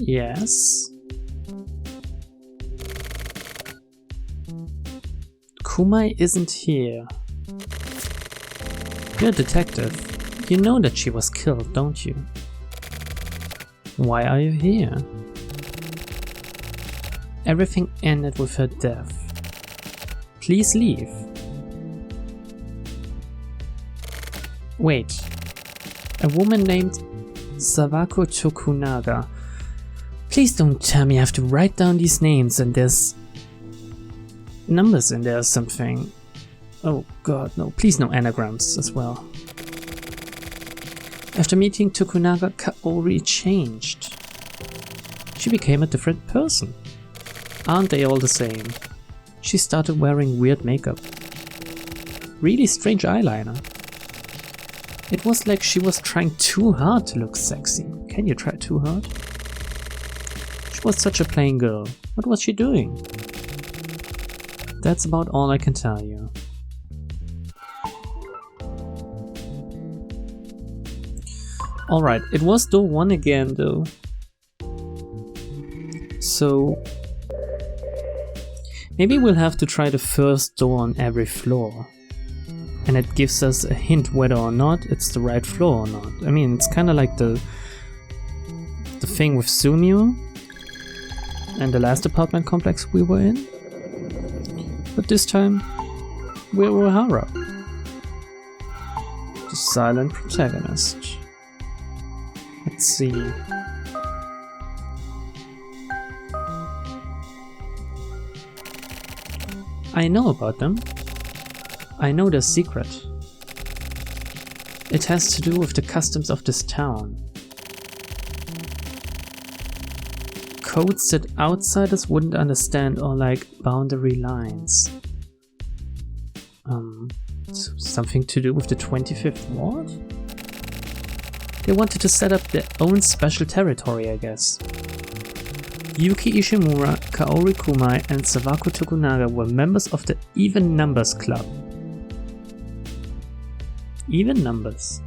Yes. Kumai isn't here. You're a detective. You know that she was killed, don't you? Why are you here? Everything ended with her death. Please leave. Wait. A woman named Sawako Tokunaga. Please don't tell me I have to write down these names and there's numbers in there or something. Oh god, no. Please no anagrams as well. After meeting Tokunaga, Kaori changed. She became a different person. Aren't they all the same? She started wearing weird makeup. Really strange eyeliner. It was like she was trying too hard to look sexy. Can you try too hard? She was such a plain girl. What was she doing? That's about all I can tell you. Alright, it was door 1 again though. So maybe we'll have to try the first door on every floor. And it gives us a hint whether or not it's the right floor or not. I mean, it's kind of like the thing with Sumio and the last apartment complex we were in. But this time, we're Uehara, the silent protagonist. Let's see. I know about them. I know their secret. It has to do with the customs of this town. Codes that outsiders wouldn't understand, or like boundary lines. Something to do with the 25th Ward? They wanted to set up their own special territory, I guess. Yuki Ishimura, Kaori Kumai and Sawako Tokunaga were members of the Even Numbers Club. Even numbers.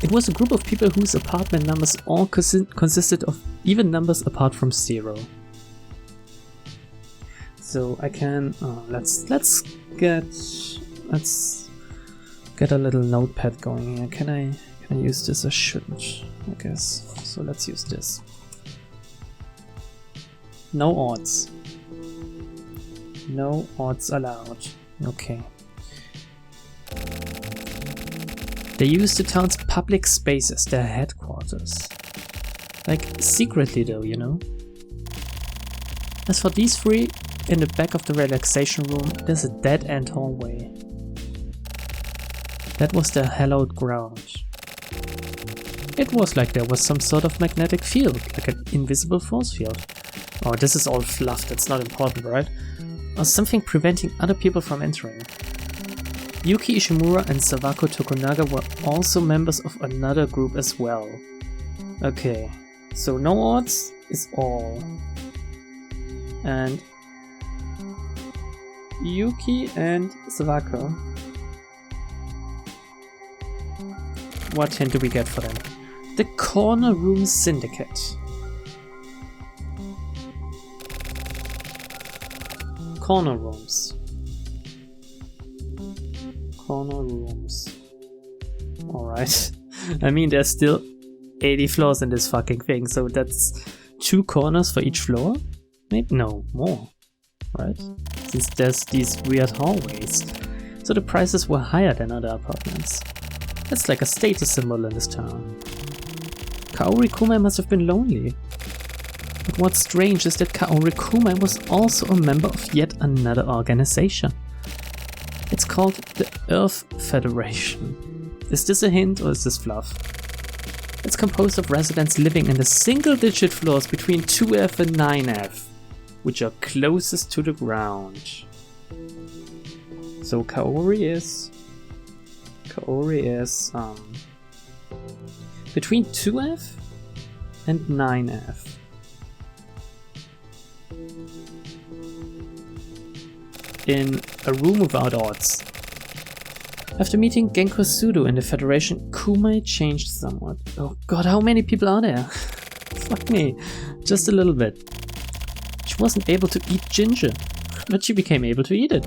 It was a group of people whose apartment numbers all consisted of even numbers apart from 0. So I can let's get a little notepad going here. Can I use this? I shouldn't, I guess. So let's use this. No odds. No odds allowed. Okay. They use the town's public space as their headquarters. Like, secretly though, you know? As for these three, in the back of the relaxation room, there's a dead-end hallway. That was their hallowed ground. It was like there was some sort of magnetic field, like an invisible force field. Oh, this is all fluff, that's not important, right? Or something preventing other people from entering. Yuki Ishimura and Sawako Tokunaga were also members of another group as well. Okay, so no odds is all. And Yuki and Sawako. What hint do we get for them? The Corner Room Syndicate. Corner rooms. Corner rooms. Alright. I mean, there's still 80 floors in this fucking thing, so that's 2 corners for each floor? Maybe? No, more. Right? Since there's these weird hallways. So the prices were higher than other apartments. That's like a status symbol in this town. Kaori Kumai must have been lonely. But what's strange is that Kaori Kumai was also a member of yet another organization. It's called the Earth Federation. Is this a hint or is this fluff? It's composed of residents living in the single-digit floors between 2F and 9F, which are closest to the ground. So Kaori is between 2F and 9F. In a room without odds. After meeting Genko Sudo in the Federation, Kumai changed somewhat. Oh god, how many people are there? Fuck me. Just a little bit. She wasn't able to eat ginger, but she became able to eat it.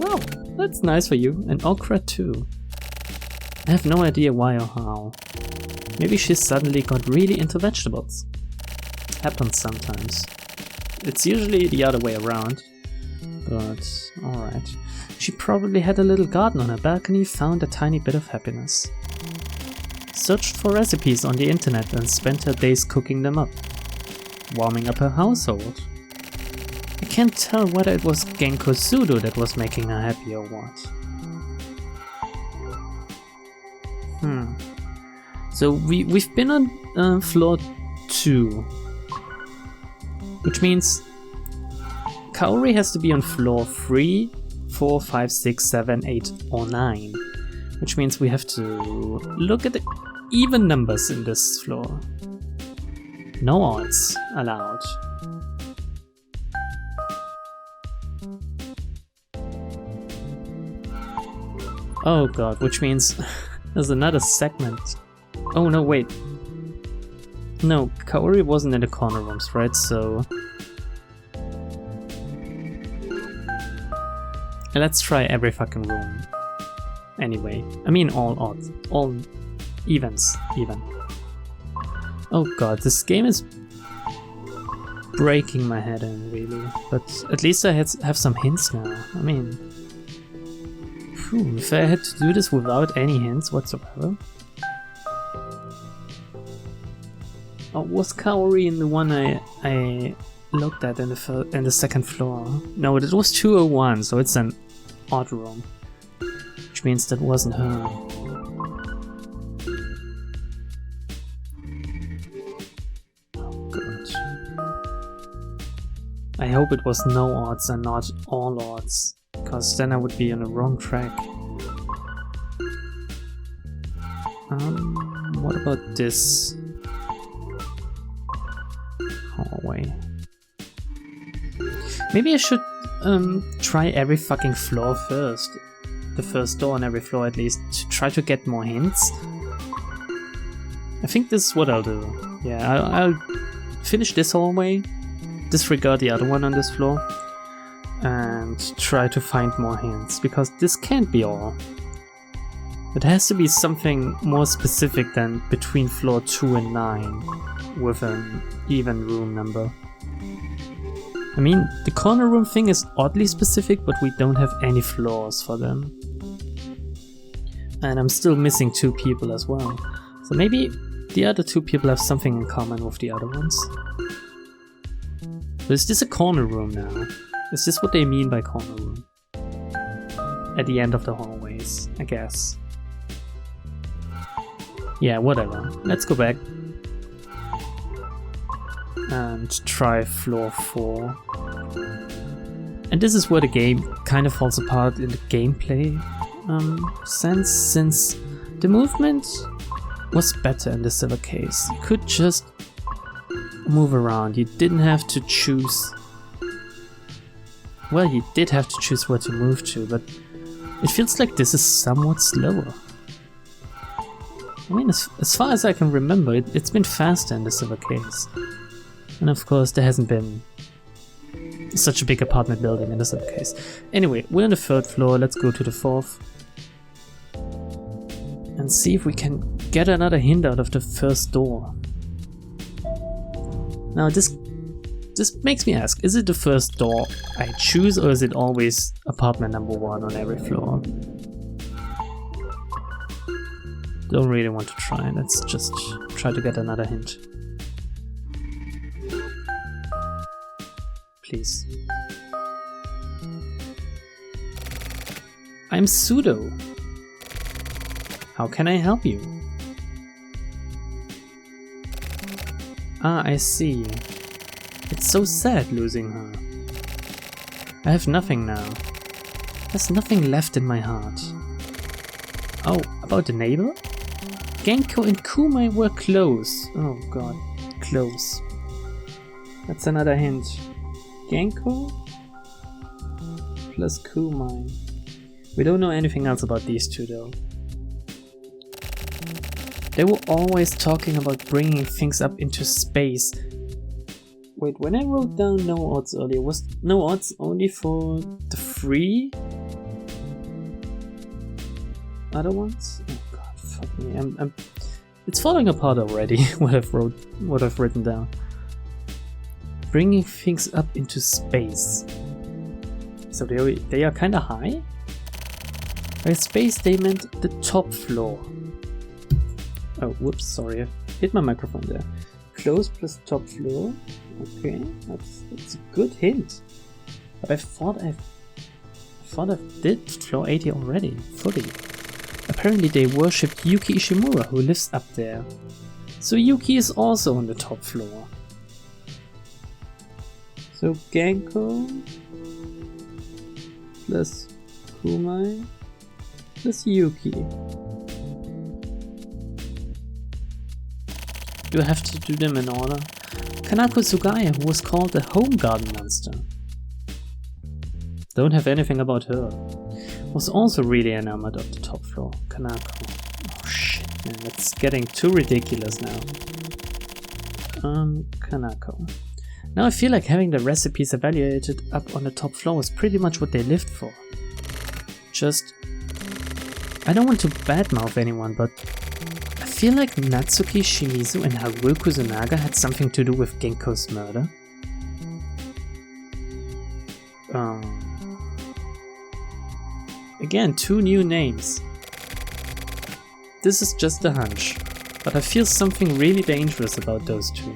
Wow, that's nice for you. And okra too. I have no idea why or how. Maybe she suddenly got really into vegetables. Happens sometimes. It's usually the other way around. But alright. She probably had a little garden on her balcony, found a tiny bit of happiness. Searched for recipes on the internet and spent her days cooking them up. Warming up her household. I can't tell whether it was Genko Sudo that was making her happy or what. So we've been on floor 2. Which means Kaori has to be on floor 3, 4, 5, 6, 7, 8 or 9. Which means we have to look at the even numbers in this floor. No odds allowed. Oh god, which means there's another segment. Oh no, wait. No, Kaori wasn't in the corner rooms, right? So let's try every fucking room. Anyway, I mean all odds, all evens, even. Oh god, this game is breaking my head in, really. But at least I have some hints now. I mean, if I had to do this without any hints whatsoever. Oh, was Kaori in the one I looked at in the second floor? No, it was 201, so it's an odd room. Which means that wasn't her. Oh god. I hope it was no odds and not all odds, because then I would be on the wrong track. What about this hallway? Maybe I should try every fucking floor first. The first door on every floor at least, to try to get more hints. I think this is what I'll do. Yeah, I'll finish this hallway, disregard the other one on this floor, and try to find more hints, because this can't be all. It has to be something more specific than between floor 2 and 9, with an even room number. I mean, the corner room thing is oddly specific, but we don't have any floors for them. And I'm still missing 2 people as well. So maybe the other 2 people have something in common with the other ones. But is this a corner room now? Is this what they mean by corner room? At the end of the hallways, I guess. Yeah, whatever. Let's go back. And try floor 4. And this is where the game kind of falls apart in the gameplay sense, since the movement was better in the silver case. You could just move around, you didn't have to choose. Well, you did have to choose where to move to, but it feels like this is somewhat slower. I mean, as far as I can remember, it's been faster in the silver case. And of course, there hasn't been such a big apartment building in the silver case. Anyway, we're on the 3rd floor, let's go to the 4th. And see if we can get another hint out of the first door. Now this makes me ask, is it the first door I choose, or is it always apartment number 1 on every floor? Don't really want to try, let's just try to get another hint. Please. I'm Pseudo. How can I help you? Ah, I see. It's so sad losing her. I have nothing now. There's nothing left in my heart. Oh, about the neighbor? Genko and Kumai were close. Oh god, close. That's another hint. Genko plus Kumai. We don't know anything else about these two though. They were always talking about bringing things up into space. Wait, when I wrote down no odds earlier, was no odds only for the 3 other ones? Oh god, fuck me. It's falling apart already. what I've written down. Bringing things up into space. So they are kind of high. By space, they meant the top floor. Oh, whoops, sorry, I hit my microphone there. Close plus top floor. Okay, that's a good hint. But I thought I did floor 80 already, fully. Apparently they worshipped Yuki Ishimura, who lives up there. So Yuki is also on the top floor. So Genko plus Kumai plus Yuki. Do I have to do them in order? Kanako Sugaya, who was called the home garden monster. Don't have anything about her. Was also really enamored of the top floor. Kanako. Oh shit, man, that's getting too ridiculous now. Kanako. Now I feel like having the recipes evaluated up on the top floor is pretty much what they lived for. Just... I don't want to badmouth anyone, but I feel like Natsuki Shimizu and Haruo Kusunaga had something to do with Genko's murder. Again, 2 new names. This is just a hunch, but I feel something really dangerous about those 2.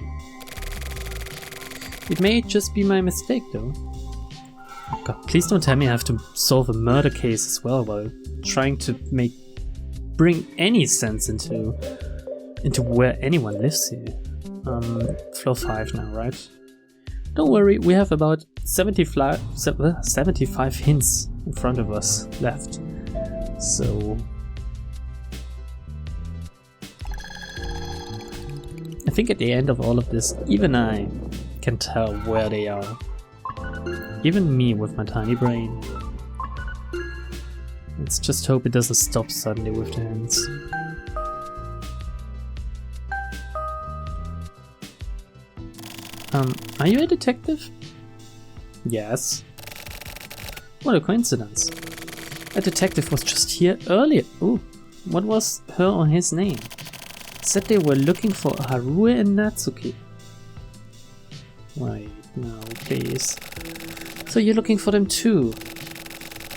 It may just be my mistake though. Oh god, please don't tell me I have to solve a murder case as well while trying to bring any sense into where anyone lives here. Floor 5 now, right? Don't worry, we have about 75 hints in front of us left. So... I think at the end of all of this, even I can tell where they are. Even me with my tiny brain. Let's just hope it doesn't stop suddenly with the hints. Are you a detective? Yes. What a coincidence. A detective was just here earlier. Ooh, what was her or his name? Said they were looking for Haruo and Natsuki. Wait, no, please. So you're looking for them too.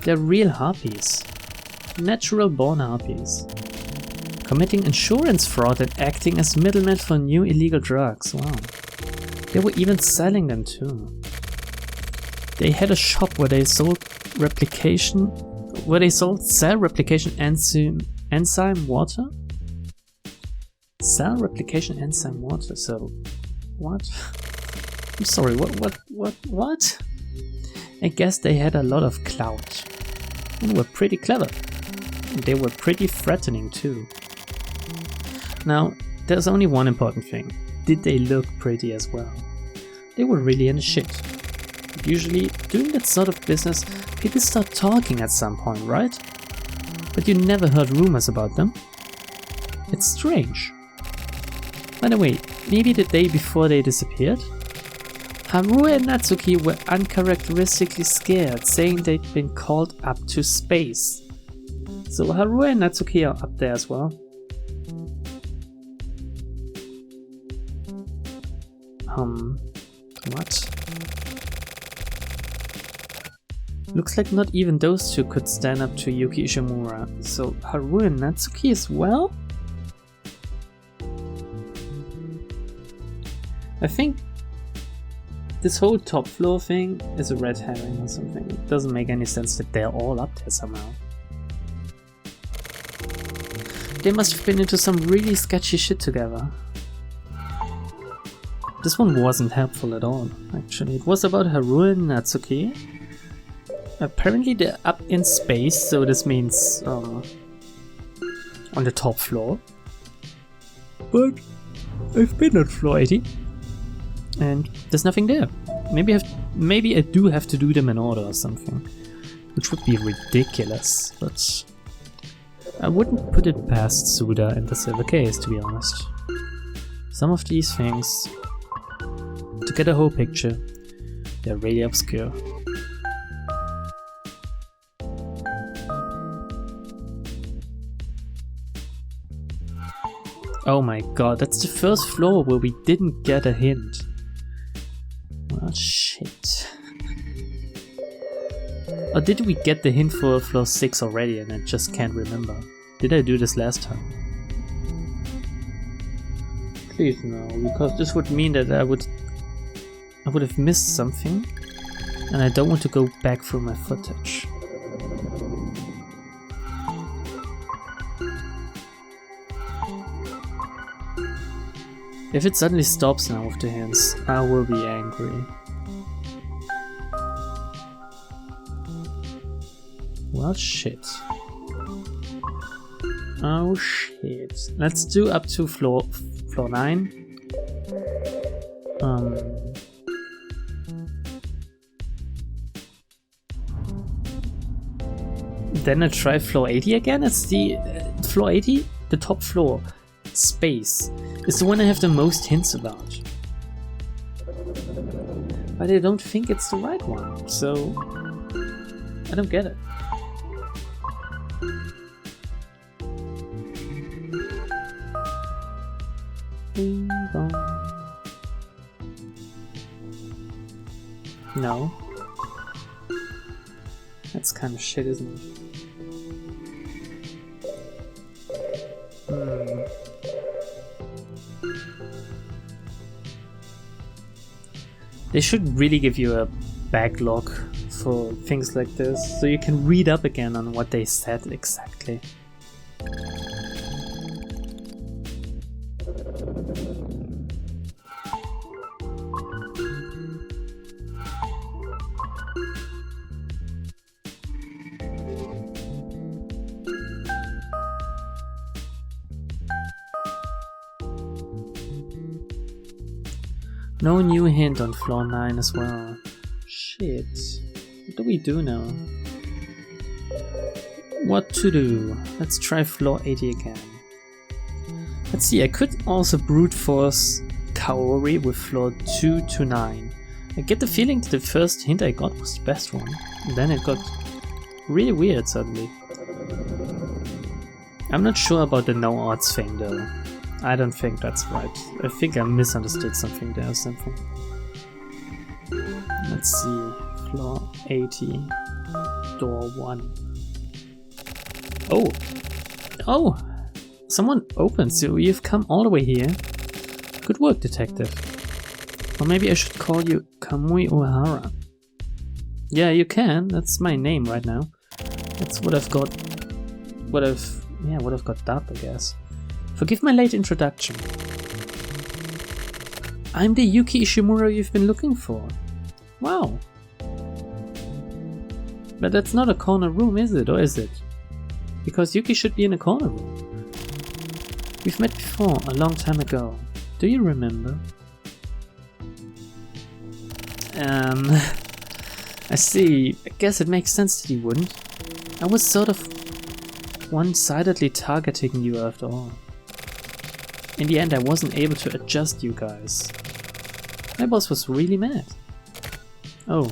They're real harpies. Natural born harpies. Committing insurance fraud and acting as middlemen for new illegal drugs. Wow. They were even selling them too. They had a shop where they sold cell replication enzyme water? Cell replication enzyme water, so what? I'm sorry, what? I guess they had a lot of clout and were pretty clever. They were pretty threatening too. Now, there's only one important thing. Did they look pretty as well? They were really in the shit. Usually, doing that sort of business, people start talking at some point, right? But you never heard rumors about them. It's strange. By the way, maybe the day before they disappeared? Haruo and Natsuki were uncharacteristically scared, saying they'd been called up to space. So Haruo and Natsuki are up there as well. What? Looks like not even those 2 could stand up to Yuki Ishimura. So Haruo and Natsuki as well? I think this whole top floor thing is a red herring or something. It doesn't make any sense that they're all up there somehow. They must have been into some really sketchy shit together. This one wasn't helpful at all, actually. It was about Haruo and Natsuki. Apparently they're up in space, so this means on the top floor. But I've been on floor 80. And there's nothing there. Maybe I do have to do them in order or something. which would be ridiculous, but I wouldn't put it past Suda and the Silver Case, to be honest. Some of these things, to get a whole picture, they're really obscure. Oh my god, that's the first floor where we didn't get a hint. Well, shit. Or did we get the hint for floor 6 already and I just can't remember? Did I do this last time? Please no, because this would mean that I would have missed something and I don't want to go back through my footage. If it suddenly stops now with the hints, I will be angry. Well, shit. Oh shit. Let's do up to floor 9. Then I try floor 80 again. It's the floor 80, the top floor. Space is the one I have the most hints about, but I don't think it's the right one, so I don't get it. Bing bong. No, that's kind of shit, isn't it? They should really give you a backlog for things like this, so you can read up again on what they said exactly. No new hint on floor 9 as well. Shit. What do we do now? What to do? Let's try floor 80 again. Let's see, I could also brute force Kaori with floor 2 to 9. I get the feeling that the first hint I got was the best one. And then it got really weird suddenly. I'm not sure about the no odds thing though. I don't think that's right. I think I misunderstood something there or something. Let's see. Floor 80. Door 1. Oh! Oh! Someone opened, so you've come all the way here. Good work, detective. Or maybe I should call you Kamui Uehara. Yeah, you can. That's my name right now. That's what I've got. What I've got dubbed, I guess. Forgive my late introduction. I'm the Yuki Ishimura you've been looking for. Wow. But that's not a corner room, is it? Or is it? Because Yuki should be in a corner room. We've met before, a long time ago. Do you remember? I see. I guess it makes sense that you wouldn't. I was sort of one-sidedly targeting you after all. In the end, I wasn't able to adjust you guys. My boss was really mad. Oh,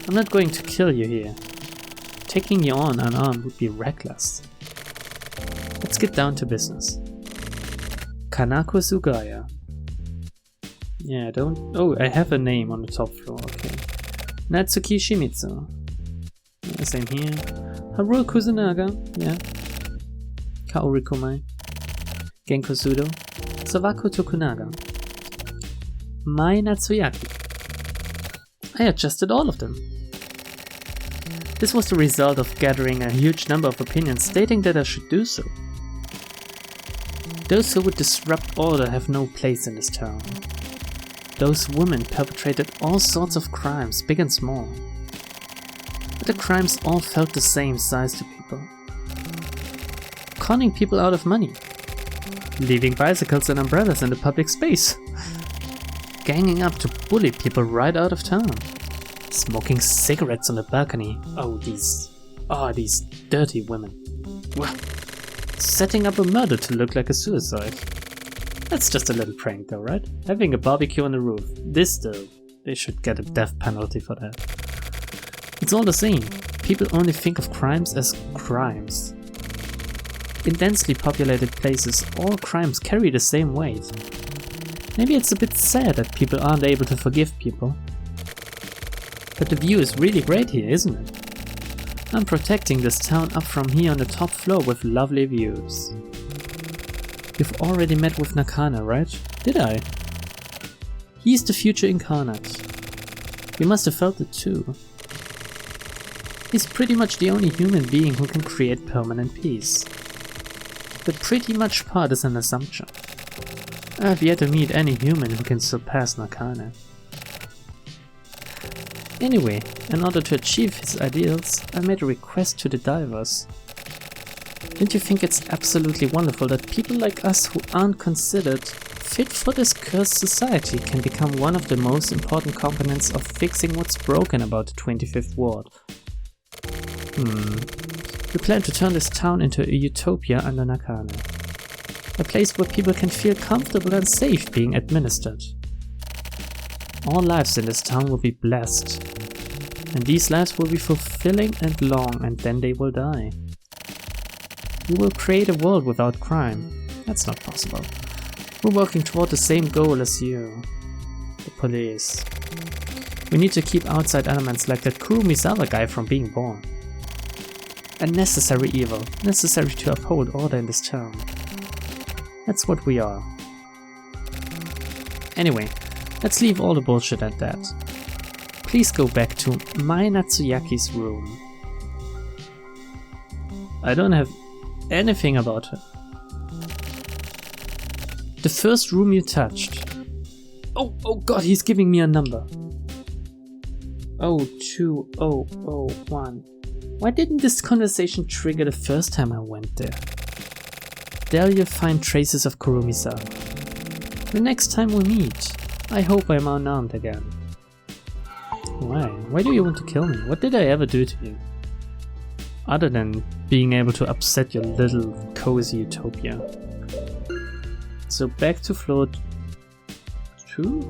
I'm not going to kill you here. Taking you on unarmed would be reckless. Let's get down to business. Kanako Sugaya. Yeah, I don't... Oh, I have a name on the top floor, okay. Natsuki Shimizu. Yeah, same here. Haruo Kusunaga, yeah. Kaori Komai. Genko Sudo. Sawako Tokunaga. Mai Natsuyaki. I adjusted all of them. This was the result of gathering a huge number of opinions stating that I should do so. Those who would disrupt order have no place in this town. Those women perpetrated all sorts of crimes, big and small. But the crimes all felt the same size to people. Conning people out of money. Leaving bicycles and umbrellas in the public space. Ganging up to bully people right out of town. Smoking cigarettes on the balcony. Oh, these dirty women. Well, setting up a murder to look like a suicide. That's just a little prank though, right? Having a barbecue on the roof. This though, they should get a death penalty for that. It's all the same. People only think of crimes as crimes. In densely populated places, all crimes carry the same weight. Maybe it's a bit sad that people aren't able to forgive people. But the view is really great here, isn't it? I'm protecting this town up from here on the top floor with lovely views. You've already met with Nakane, right? Did I? He's the future incarnate. You must have felt it too. He's pretty much the only human being who can create permanent peace. The pretty much part is an assumption. I've yet to meet any human who can surpass Nakane. Anyway, in order to achieve his ideals, I made a request to the divers. Don't you think it's absolutely wonderful that people like us who aren't considered fit for this cursed society can become one of the most important components of fixing what's broken about the 25th Ward? We plan to turn this town into a utopia under Nakane. A place where people can feel comfortable and safe being administered. All lives in this town will be blessed. And these lives will be fulfilling and long, and then they will die. We will create a world without crime. That's not possible. We're working toward the same goal as you. The police. We need to keep outside elements like that Kurumisawa guy from being born. A necessary evil, necessary to uphold order in this town. That's what we are. Anyway, let's leave all the bullshit at that. Please go back to Mai Natsuyaki's room. I don't have anything about her. The first room you touched. Oh god, he's giving me a number. 02001. Why didn't this conversation trigger the first time I went there? There you'll find traces of Kurumisawa. The next time we meet, I hope I'm unarmed again. Why? Why do you want to kill me? What did I ever do to you? Other than being able to upset your little cozy utopia. So back to floor 2?